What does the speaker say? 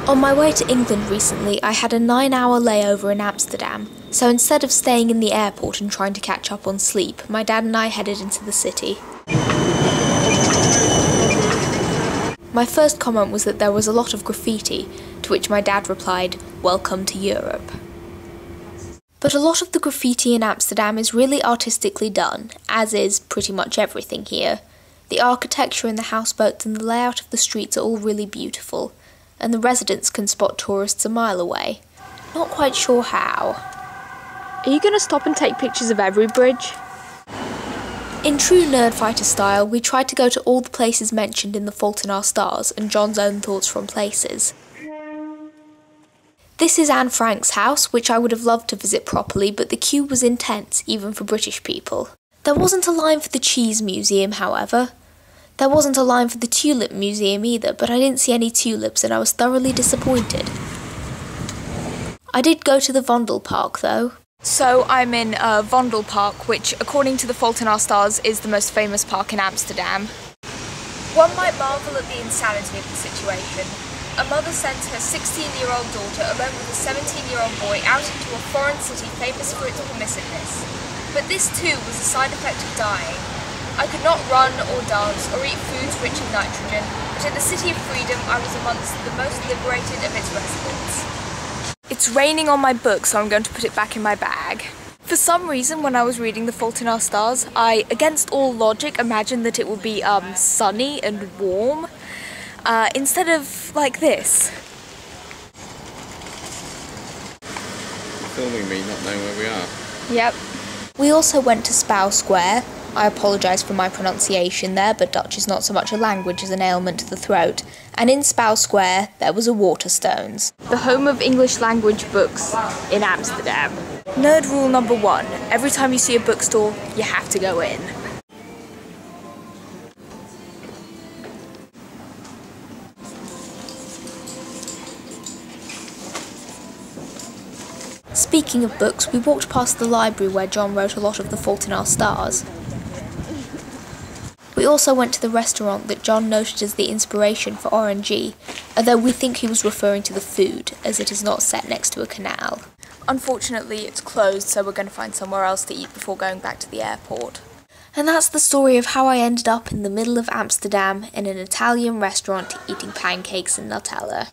On my way to England recently, I had a 9-hour layover in Amsterdam, so instead of staying in the airport and trying to catch up on sleep, my dad and I headed into the city. My first comment was that there was a lot of graffiti, to which my dad replied, "Welcome to Europe." But a lot of the graffiti in Amsterdam is really artistically done, as is pretty much everything here. The architecture in the houseboats and the layout of the streets are all really beautiful, and the residents can spot tourists a mile away. Not quite sure how. Are you going to stop and take pictures of every bridge? In true Nerdfighter style, we tried to go to all the places mentioned in The Fault in Our Stars and John's own thoughts from places. This is Anne Frank's house, which I would have loved to visit properly, but the queue was intense, even for British people. There wasn't a line for the Cheese Museum, however. There wasn't a line for the Tulip Museum either, but I didn't see any tulips and I was thoroughly disappointed. I did go to the Vondel Park, though. So I'm in Vondel Park, which, according to The Fault in Our Stars, is the most famous park in Amsterdam. One might marvel at the insanity of the situation. A mother sent her 16-year-old daughter along with a 17-year-old boy out into a foreign city famous for its permissiveness. But this too was a side effect of dying. I could not run or dance or eat foods rich in nitrogen, but in the City of Freedom I was amongst the most liberated of its residents. It's raining on my book, so I'm going to put it back in my bag. For some reason, when I was reading The Fault in Our Stars, I, against all logic, imagined that it would be sunny and warm, instead of like this. Filming me not knowing where we are. Yep. We also went to Spouw Square. I apologise for my pronunciation there, but Dutch is not so much a language as an ailment to the throat. And in Spouw Square, there was a Waterstones. The home of English language books in Amsterdam. Nerd rule number 1, every time you see a bookstore, you have to go in. Speaking of books, we walked past the library where John wrote a lot of The Fault in Our Stars. We also went to the restaurant that John noted as the inspiration for RNG, although we think he was referring to the food, as it is not set next to a canal. Unfortunately, it's closed, so we're going to find somewhere else to eat before going back to the airport. And that's the story of how I ended up in the middle of Amsterdam in an Italian restaurant eating pancakes and Nutella.